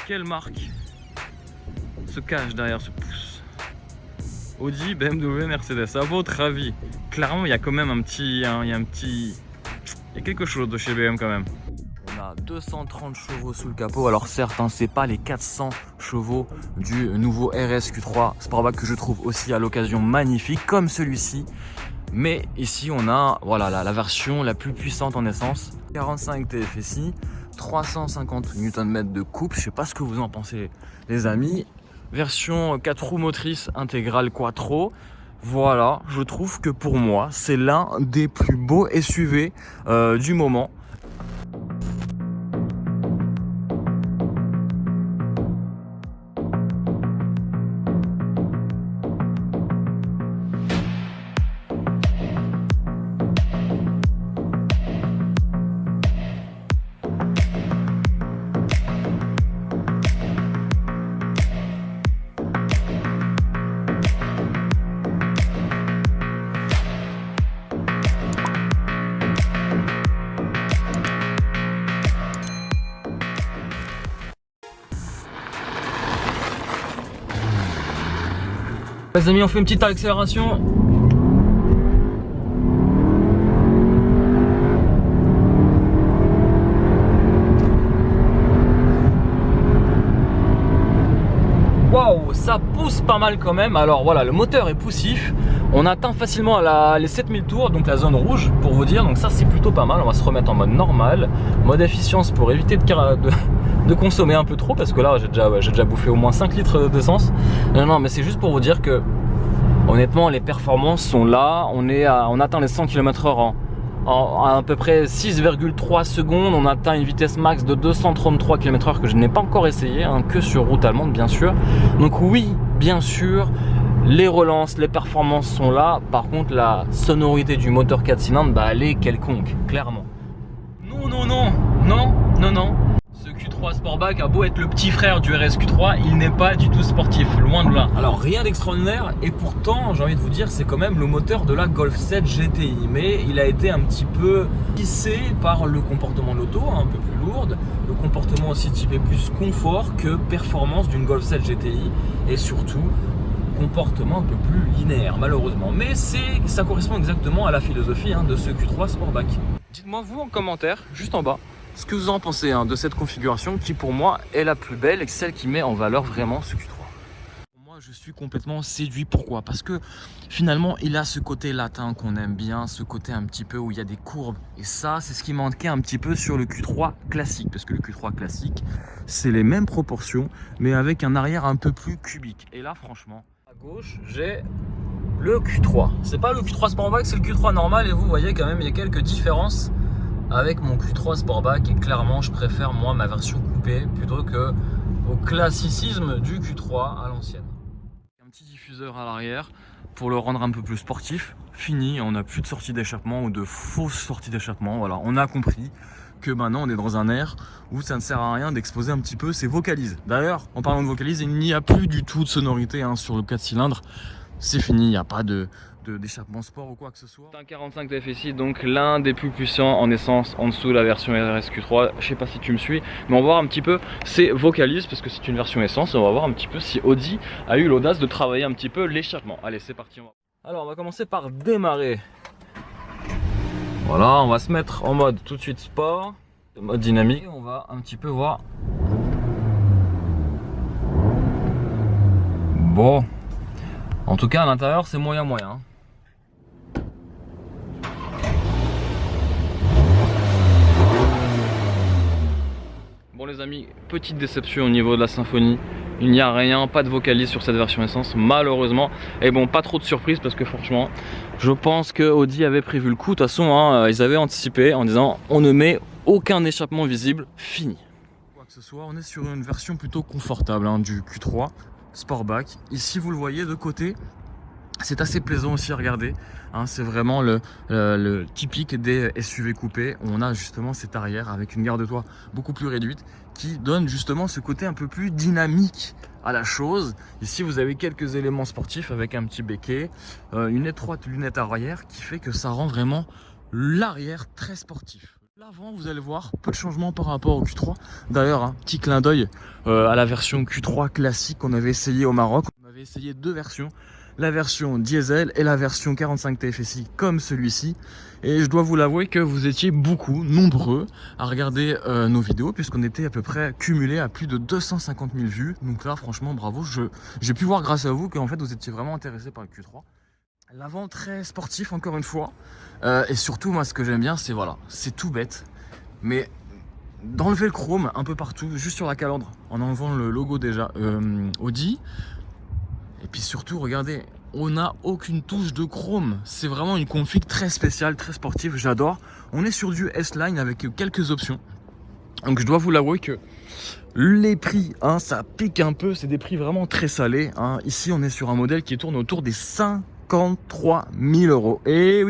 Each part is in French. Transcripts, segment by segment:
quelle marque se cache derrière ce pouce? Audi, BMW, Mercedes, à votre avis? Clairement, il y a quand même un petit... il y a quelque chose de chez BM quand même. On a 230 chevaux sous le capot. Alors certes, hein, c'est pas les 400 chevaux du nouveau RS Q3 Sportback que je trouve aussi à l'occasion magnifique comme celui-ci. Mais ici, on a voilà, la version la plus puissante en essence. 45 TFSI, 350 Nm de coupe. Je sais pas ce que vous en pensez les amis. Version 4 roues motrices intégrale Quattro. Voilà, je trouve que pour moi, c'est l'un des plus beaux SUV du moment. Les amis, on fait une petite accélération. Waouh, ça pousse pas mal quand même. Alors voilà, le moteur est poussif. On atteint facilement les 7000 tours, donc la zone rouge pour vous dire. Donc ça c'est plutôt pas mal. On va se remettre en mode normal, mode efficience pour éviter de consommer un peu trop, parce que là j'ai déjà bouffé au moins 5 litres d'essence. Non, mais c'est juste pour vous dire que honnêtement les performances sont là. On atteint les 100 km/h en à peu près 6,3 secondes. On atteint une vitesse max de 233 km/h que je n'ai pas encore essayé, hein, que sur route allemande bien sûr. Donc oui, bien sûr, les relances, les performances sont là. Par contre, la sonorité du moteur 4 cylindres, bah, elle est quelconque, clairement. Non. Ce Q3 Sportback a beau être le petit frère du RS Q3, il n'est pas du tout sportif, loin de là. Alors rien d'extraordinaire, et pourtant j'ai envie de vous dire c'est quand même le moteur de la Golf 7 GTI, mais il a été un petit peu pissé par le comportement de l'auto, un peu plus lourde, le comportement aussi typé plus confort que performance d'une Golf 7 GTI, et surtout comportement un peu plus linéaire malheureusement. Mais ça correspond exactement à la philosophie de ce Q3 Sportback. Dites-moi vous en commentaire, juste en bas, ce que vous en pensez de cette configuration qui pour moi est la plus belle et celle qui met en valeur vraiment ce Q3. Moi je suis complètement séduit. Pourquoi? Parce que finalement il a ce côté latin qu'on aime bien, ce côté un petit peu où il y a des courbes, et ça c'est ce qui manquait un petit peu sur le Q3 classique, parce que le Q3 classique c'est les mêmes proportions mais avec un arrière un peu plus cubique. Et là franchement à gauche j'ai le Q3, c'est pas le Q3 Sportback, c'est le Q3 normal, et vous voyez quand même il y a quelques différences avec mon Q3 Sportback, et clairement je préfère moi ma version coupée plutôt que au classicisme du Q3 à l'ancienne. Un petit diffuseur à l'arrière pour le rendre un peu plus sportif. Fini, on n'a plus de sortie d'échappement ou de fausses sorties d'échappement. Voilà, on a compris que maintenant on est dans un air où ça ne sert à rien d'exposer un petit peu ses vocalises. D'ailleurs, en parlant de vocalises, il n'y a plus du tout de sonorité sur le 4 cylindres. C'est fini, il n'y a pas d'échappement sport ou quoi que ce soit. C'est un 45 TFSI, donc l'un des plus puissants en essence en dessous de la version RS Q3. Je sais pas si tu me suis, mais on va voir un petit peu ses vocalises, parce que c'est une version essence, et on va voir un petit peu si Audi a eu l'audace de travailler un petit peu l'échappement. Allez, c'est parti. Alors on va commencer par démarrer. Voilà, on va se mettre en mode tout de suite sport, mode dynamique, et on va un petit peu voir. Bon, en tout cas à l'intérieur c'est moyen. Bon les amis, petite déception au niveau de la symphonie. Il n'y a rien, pas de vocalise sur cette version essence malheureusement. Et bon, pas trop de surprise parce que franchement, je pense que Audi avait prévu le coup. De toute façon, ils avaient anticipé en disant on ne met aucun échappement visible, fini. Quoi que ce soit, on est sur une version plutôt confortable du Q3 Sportback. Ici vous le voyez de côté, c'est assez plaisant aussi à regarder. C'est vraiment le typique des SUV coupés. On a justement cet arrière avec une garde-toit beaucoup plus réduite qui donne justement ce côté un peu plus dynamique à la chose. Ici vous avez quelques éléments sportifs avec un petit béquet, une étroite lunette arrière qui fait que ça rend vraiment l'arrière très sportif. L'avant, vous allez voir, peu de changements par rapport au Q3. D'ailleurs, un petit clin d'œil à la version Q3 classique qu'on avait essayé au Maroc. On avait essayé deux versions, la version diesel et la version 45 TFSI comme celui-ci. Et je dois vous l'avouer que vous étiez nombreux à regarder nos vidéos, puisqu'on était à peu près cumulé à plus de 250 000 vues. Donc là, franchement, bravo. J'ai pu voir grâce à vous qu'en fait, vous étiez vraiment intéressés par le Q3. L'avant très sportif encore une fois, et surtout moi ce que j'aime bien c'est voilà, c'est tout bête, mais d'enlever le chrome un peu partout, juste sur la calandre, en enlevant le logo déjà Audi, et puis surtout regardez, on n'a aucune touche de chrome, c'est vraiment une config très spéciale, très sportive, j'adore. On est sur du S-Line avec quelques options, donc je dois vous l'avouer que les prix, hein, ça pique un peu, c'est des prix vraiment très salés, hein. Ici on est sur un modèle qui tourne autour des 53 000 euros. Et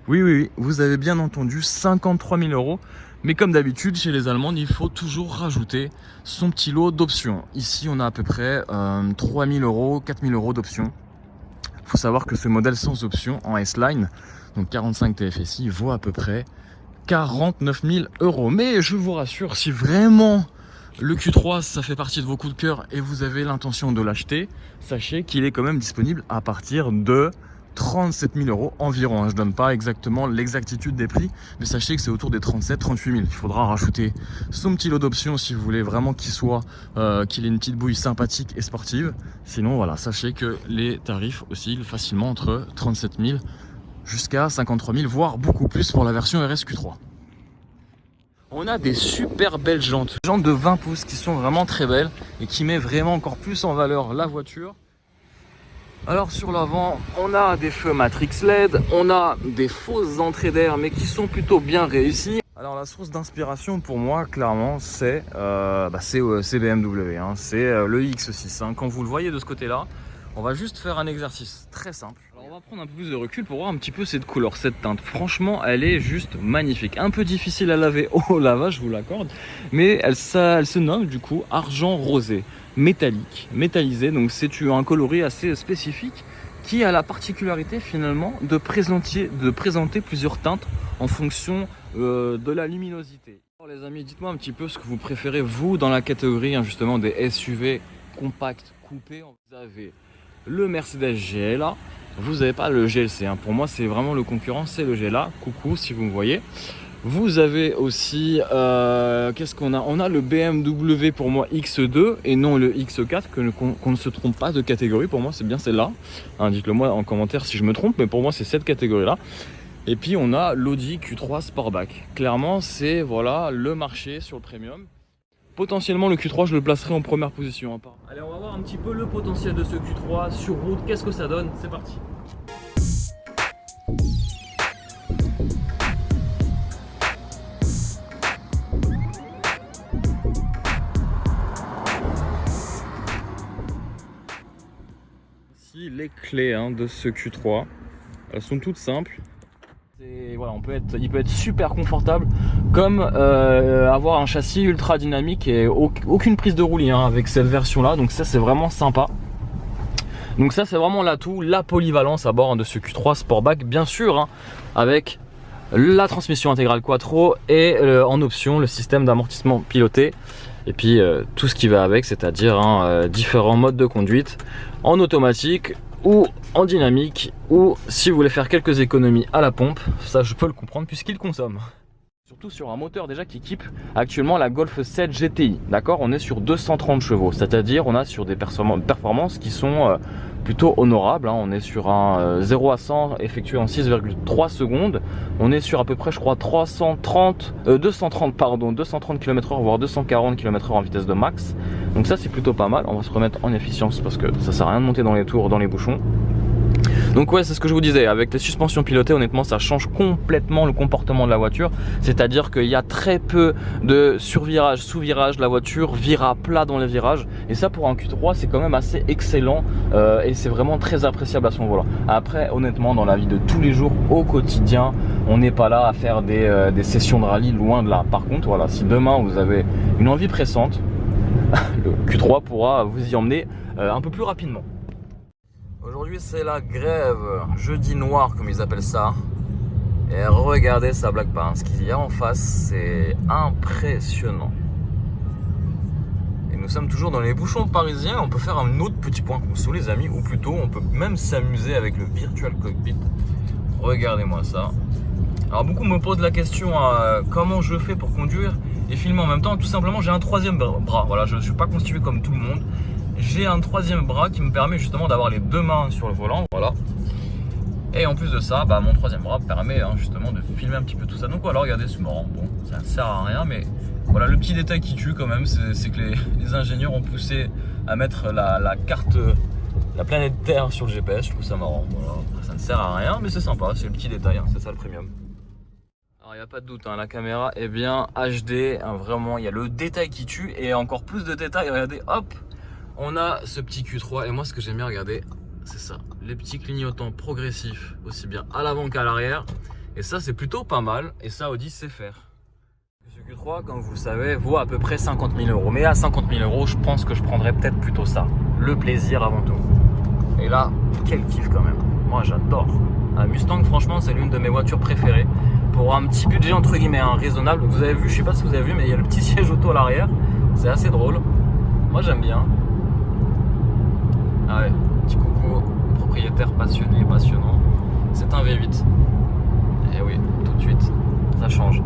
oui, vous avez bien entendu, 53 000 euros. Mais comme d'habitude, chez les Allemandes, il faut toujours rajouter son petit lot d'options. Ici, on a à peu près 3 000 euros, 4 000 euros d'options. Il faut savoir que ce modèle sans option en S-Line, donc 45 TFSI, vaut à peu près 49 000 euros. Mais je vous rassure, si vraiment le Q3 ça fait partie de vos coups de cœur et vous avez l'intention de l'acheter, sachez qu'il est quand même disponible à partir de 37 000 euros environ. Je ne donne pas exactement l'exactitude des prix, mais sachez que c'est autour des 37-38 000. Il faudra rajouter son petit lot d'options si vous voulez vraiment qu'il ait une petite bouille sympathique et sportive. Sinon voilà, sachez que les tarifs oscillent facilement entre 37 000 jusqu'à 53 000, voire beaucoup plus pour la version RSQ3. On a des super belles jantes de 20 pouces qui sont vraiment très belles et qui met vraiment encore plus en valeur la voiture. Alors sur l'avant, on a des feux Matrix LED, on a des fausses entrées d'air mais qui sont plutôt bien réussies. Alors la source d'inspiration pour moi clairement c'est BMW, hein. C'est le X6, hein. Quand vous le voyez de ce côté là, on va juste faire un exercice très simple. Alors on va prendre un peu plus de recul pour voir un petit peu cette couleur, cette teinte. Franchement elle est juste magnifique, un peu difficile à laver au lavage, je vous l'accorde, mais elle se nomme du coup argent rosé métallisé, donc c'est un coloris assez spécifique qui a la particularité finalement de présenter plusieurs teintes en fonction de la luminosité. Alors les amis, dites-moi un petit peu ce que vous préférez vous dans la catégorie justement des SUV compacts coupés. Vous avez le Mercedes GLA, vous n'avez pas le GLC, hein. Pour moi c'est vraiment le concurrent, c'est le GLA, coucou si vous me voyez. Vous avez aussi, qu'est-ce qu'on a? On a le BMW pour moi X2 et non le X4, qu'on ne se trompe pas de catégorie. Pour moi c'est bien celle-là, hein, dites-le moi en commentaire si je me trompe, mais pour moi c'est cette catégorie-là. Et puis on a l'Audi Q3 Sportback. Clairement c'est voilà le marché sur le premium. Potentiellement le Q3 je le placerai en première position. Allez, on va voir un petit peu le potentiel de ce Q3 sur route, qu'est-ce que ça donne, c'est parti. Les clés de ce Q3, elles sont toutes simples. Voilà, il peut être super confortable, comme avoir un châssis ultra dynamique et aucune prise de roulis avec cette version là, donc ça c'est vraiment sympa. Donc ça c'est vraiment l'atout, la polyvalence à bord de ce Q3 Sportback, bien sûr avec la transmission intégrale Quattro et en option le système d'amortissement piloté. Et puis tout ce qui va avec, c'est-à-dire différents modes de conduite en automatique ou en dynamique, ou si vous voulez faire quelques économies à la pompe, ça je peux le comprendre puisqu'il consomme. Surtout sur un moteur déjà qui équipe actuellement la Golf 7 GTI, d'accord, on est sur 230 chevaux, c'est-à-dire on a sur des performances qui sont plutôt honorables, on est sur un 0 à 100 effectué en 6,3 secondes, on est sur à peu près je crois 230 km/h voire 240 km/h en vitesse de max, donc ça c'est plutôt pas mal. On va se remettre en efficience parce que ça sert à rien de monter dans les tours, dans les bouchons. Donc ouais, c'est ce que je vous disais, avec les suspensions pilotées, honnêtement ça change complètement le comportement de la voiture, c'est à dire qu'il y a très peu de survirage, sous-virage, la voiture vire à plat dans les virages, et ça pour un Q3 c'est quand même assez excellent et c'est vraiment très appréciable à son volant. Après honnêtement dans la vie de tous les jours au quotidien, on n'est pas là à faire des sessions de rallye, loin de là. Par contre voilà, si demain vous avez une envie pressante, le Q3 pourra vous y emmener un peu plus rapidement. Aujourd'hui c'est la grève, jeudi noir comme ils appellent ça. Et regardez, ça blague pas, hein. Ce qu'il y a en face, c'est impressionnant. Et nous sommes toujours dans les bouchons parisiens. On peut faire un autre petit point conso, les amis, ou plutôt on peut même s'amuser avec le virtual cockpit. Regardez-moi ça. Alors beaucoup me posent la question comment je fais pour conduire et filmer en même temps. Tout simplement, j'ai un troisième bras. Voilà, je ne suis pas constitué comme tout le monde. J'ai un troisième bras qui me permet justement d'avoir les deux mains sur le volant. Voilà. Et en plus de ça, mon troisième bras me permet justement de filmer un petit peu tout ça. Donc voilà, regardez, c'est marrant. Bon, ça ne sert à rien, mais voilà, le petit détail qui tue quand même, c'est que les ingénieurs ont poussé à mettre la carte, la planète Terre sur le GPS. Je trouve ça marrant. Voilà. Ça ne sert à rien, mais c'est sympa, c'est le petit détail, hein. C'est ça le premium. Alors il n'y a pas de doute, hein, la caméra est bien HD, hein, vraiment il y a le détail qui tue et encore plus de détails. Regardez, hop, on a ce petit Q3 et moi ce que j'aime bien regarder, c'est ça, les petits clignotants progressifs aussi bien à l'avant qu'à l'arrière, et ça c'est plutôt pas mal et ça Audi sait faire. Ce Q3, comme vous le savez, vaut à peu près 50 000 €, mais à 50 000 €, je pense que je prendrais peut-être plutôt ça, le plaisir avant tout. Et là, quel kiff quand même, moi j'adore. Un Mustang, franchement, c'est l'une de mes voitures préférées. Pour un petit budget entre guillemets raisonnable. Vous avez vu, je sais pas si vous avez vu, mais il y a le petit siège auto à l'arrière. C'est assez drôle. Moi j'aime bien. Ah ouais, petit coucou, propriétaire passionné, passionnant. C'est un V8. Et oui, tout de suite, ça change.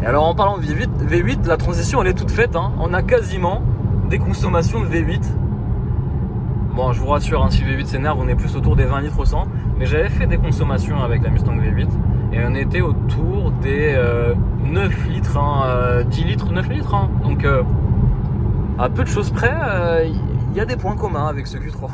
Et alors en parlant de V8, la transition elle est toute faite, hein. On a quasiment des consommations de V8. Bon, je vous rassure, hein, si le V8 s'énerve, on est plus autour des 20 litres au 100. Mais j'avais fait des consommations avec la Mustang V8 et on était autour des 9 litres, 10 litres, 9 litres. Hein. Donc, à peu de choses près, il y a des points communs avec ce Q3.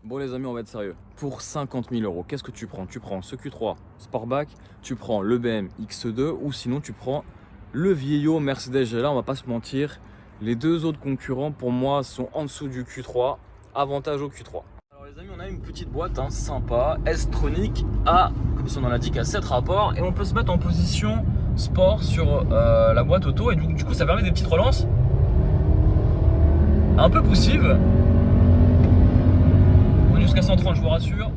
Bon les amis, on va être sérieux. Pour 50 000 €, qu'est-ce que tu prends? Tu prends ce Q3 Sportback, tu prends le BM X2 ou sinon tu prends le vieillot Mercedes GLA, on va pas se mentir. Les deux autres concurrents pour moi sont en dessous du Q3, avantage au Q3. Alors les amis, on a une petite boîte sympa, S-Tronic à, comme son nom l'indique, à 7 rapports et on peut se mettre en position sport sur la boîte auto et du coup ça permet des petites relances un peu poussives. On est jusqu'à 130, je vous rassure,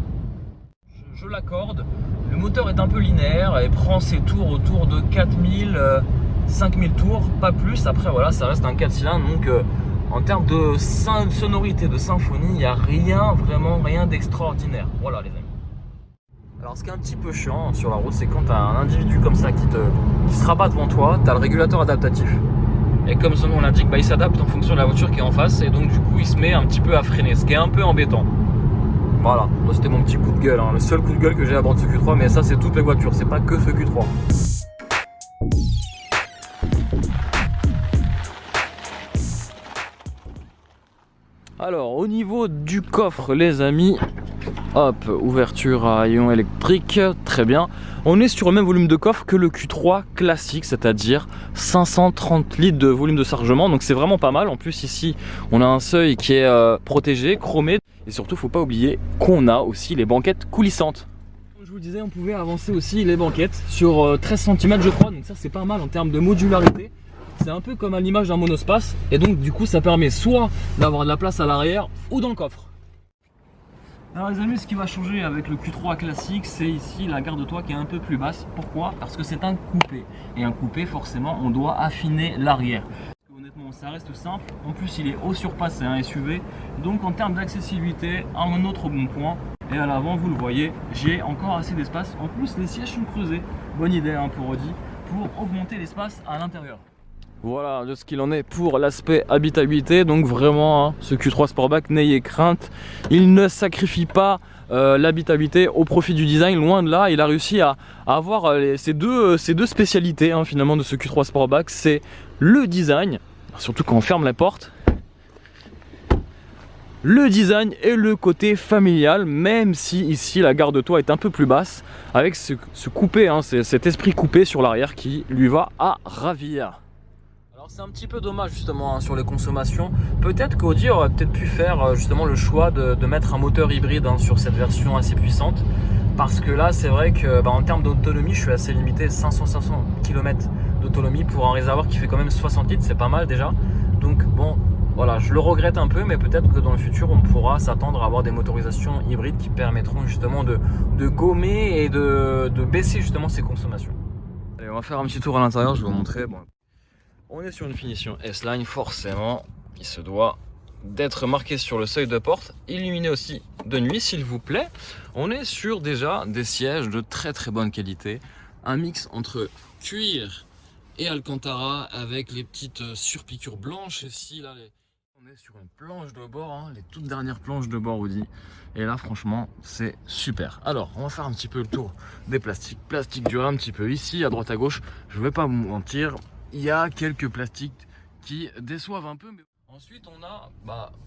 je l'accorde. Le moteur est un peu linéaire et prend ses tours autour de 4000 5000 tours, pas plus. Après voilà, ça reste un 4 cylindres, donc en termes de sonorité, de symphonie, il n'y a rien d'extraordinaire. Voilà les amis. Alors ce qui est un petit peu chiant sur la route, c'est quand tu as un individu comme ça qui se rabat devant toi, tu as le régulateur adaptatif. Et comme son nom l'indique, il s'adapte en fonction de la voiture qui est en face et donc du coup il se met un petit peu à freiner, ce qui est un peu embêtant. Voilà, c'était mon petit coup de gueule, hein. Le seul coup de gueule que j'ai à bord de ce Q3, mais ça c'est toutes les voitures, c'est pas que ce Q3. Alors au niveau du coffre les amis, hop, ouverture à ion électrique, très bien. On est sur le même volume de coffre que le Q3 classique, c'est-à-dire 530 litres de volume de chargement, donc c'est vraiment pas mal. En plus ici on a un seuil qui est protégé, chromé, et surtout faut pas oublier qu'on a aussi les banquettes coulissantes. Comme je vous le disais, on pouvait avancer aussi les banquettes sur 13 cm je crois, donc ça c'est pas mal en termes de modularité. C'est un peu comme à l'image d'un monospace et donc du coup ça permet soit d'avoir de la place à l'arrière ou dans le coffre. Alors les amis, ce qui va changer avec le Q3 classique, c'est ici la garde-toit qui est un peu plus basse. Pourquoi? Parce que c'est un coupé. Et un coupé, forcément, on doit affiner l'arrière. Honnêtement, ça reste simple. En plus, il est haut surpasse, c'est un SUV. Donc en termes d'accessibilité, un autre bon point. Et à l'avant, vous le voyez, j'ai encore assez d'espace. En plus, les sièges sont creusés. Bonne idée pour Audi, pour augmenter l'espace à l'intérieur. Voilà de ce qu'il en est pour l'aspect habitabilité. Donc vraiment ce Q3 Sportback, n'ayez crainte, il ne sacrifie pas l'habitabilité au profit du design, loin de là. Il a réussi à avoir ces deux spécialités finalement de ce Q3 Sportback, c'est le design, surtout quand on ferme la porte, le design et le côté familial, même si ici la garde-toit est un peu plus basse, avec ce coupé, cet esprit coupé sur l'arrière qui lui va à ravir. C'est un petit peu dommage justement sur les consommations. Peut-être qu'Audi aurait peut-être pu faire justement le choix de mettre un moteur hybride sur cette version assez puissante. Parce que là c'est vrai que en termes d'autonomie je suis assez limité, 500 km d'autonomie pour un réservoir qui fait quand même 60 litres, c'est pas mal déjà. Donc bon, voilà, je le regrette un peu, mais peut-être que dans le futur, on pourra s'attendre à avoir des motorisations hybrides qui permettront justement de gommer et de baisser justement ces consommations. Allez, on va faire un petit tour à l'intérieur, je vais vous montrer. Bon, on est sur une finition S-Line, forcément, il se doit d'être marqué sur le seuil de porte, illuminé aussi de nuit s'il vous plaît. On est sur déjà des sièges de très très bonne qualité, un mix entre cuir et Alcantara avec les petites surpiqûres blanches ici là. On est sur une planche de bord, hein, les toutes dernières planches de bord Audi. Et là franchement c'est super. Alors on va faire un petit peu le tour des plastiques. Plastique duré un petit peu ici à droite à gauche. Je vais pas vous mentir, il y a quelques plastiques qui déçoivent un peu. Mais... Ensuite on a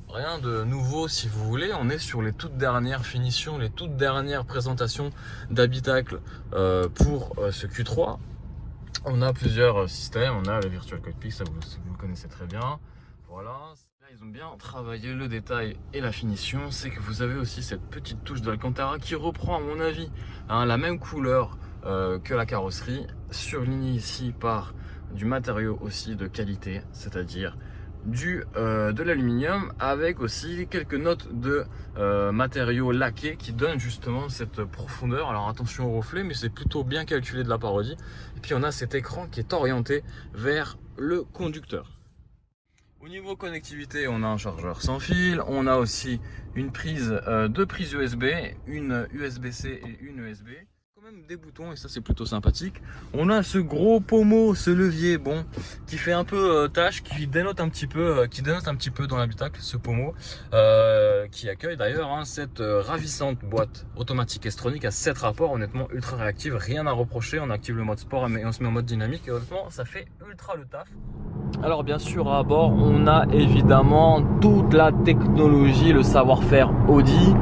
rien de nouveau si vous voulez. On est sur les toutes dernières finitions, les toutes dernières présentations d'habitacle pour ce Q3. On a plusieurs systèmes, on a le Virtual Cockpit, ça vous le connaissez très bien. Voilà, là ils ont bien travaillé le détail et la finition. C'est que vous avez aussi cette petite touche d'Alcantara qui reprend à mon avis la même couleur que la carrosserie, surlignée ici par du matériau aussi de qualité, c'est-à-dire de l'aluminium avec aussi quelques notes de matériaux laqués qui donnent justement cette profondeur. Alors attention au reflet, mais c'est plutôt bien calculé de la part Audi. Et puis on a cet écran qui est orienté vers le conducteur. Au niveau connectivité, on a un chargeur sans fil, on a aussi une prise, deux prises USB, une USB-C et une USB. Quand même des boutons et ça c'est plutôt sympathique. On a ce gros pommeau, ce levier, bon, qui fait un peu tâche, qui dénote un petit peu dans l'habitacle, ce pommeau, qui accueille d'ailleurs cette ravissante boîte automatique S-Tronic à 7 rapports, honnêtement ultra réactive, rien à reprocher. On active le mode sport et on se met en mode dynamique et honnêtement ça fait ultra le taf. Alors bien sûr à bord on a évidemment toute la technologie, le savoir-faire Audi.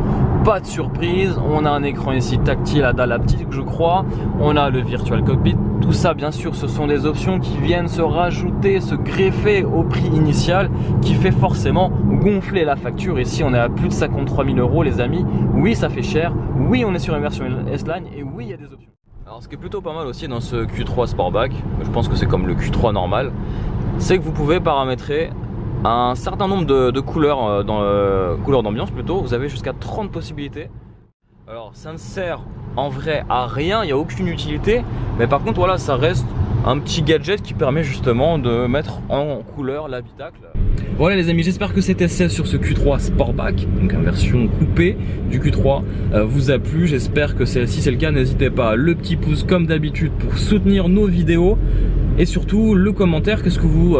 Pas de surprise, on a un écran ici tactile à dalle haptique je crois, on a le Virtual Cockpit, tout ça bien sûr ce sont des options qui viennent se rajouter, se greffer au prix initial qui fait forcément gonfler la facture. Ici on est à plus de 53 000 € les amis, oui ça fait cher, oui on est sur une version S-Line et oui il y a des options. Alors ce qui est plutôt pas mal aussi dans ce Q3 Sportback, je pense que c'est comme le Q3 normal, c'est que vous pouvez paramétrer un certain nombre de couleurs couleurs d'ambiance plutôt. Vous avez jusqu'à 30 possibilités. Alors ça ne sert en vrai à rien, il n'y a aucune utilité, mais par contre voilà, ça reste un petit gadget qui permet justement de mettre en couleur l'habitacle. Voilà les amis, j'espère que cet essai sur ce Q3 Sportback, donc en version coupée du Q3, vous a plu. J'espère que si c'est le cas, n'hésitez pas, le petit pouce comme d'habitude pour soutenir nos vidéos. Et surtout le commentaire, qu'est-ce que vous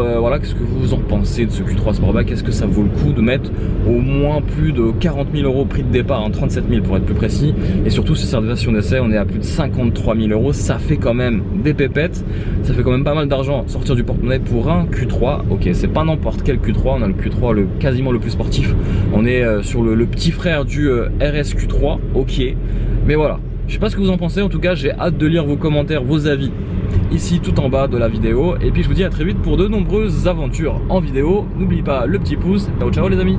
en pensez de ce Q3 Sportback? Est-ce que ça vaut le coup de mettre au moins plus de 40 000 € prix de départ, 37 000 pour être plus précis. Et surtout sur cette version d'essai on est à plus de 53 000 €, ça fait quand même des pépettes, ça fait quand même pas mal d'argent sortir du porte-monnaie pour un Q3. Ok, c'est pas n'importe quel Q3, on a le Q3 quasiment le plus sportif, on est sur le petit frère du RS Q3, ok, mais voilà. Je sais pas ce que vous en pensez, en tout cas j'ai hâte de lire vos commentaires, vos avis ici tout en bas de la vidéo. Et puis je vous dis à très vite pour de nombreuses aventures en vidéo. N'oubliez pas le petit pouce. Ciao ciao les amis.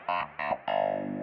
Bye.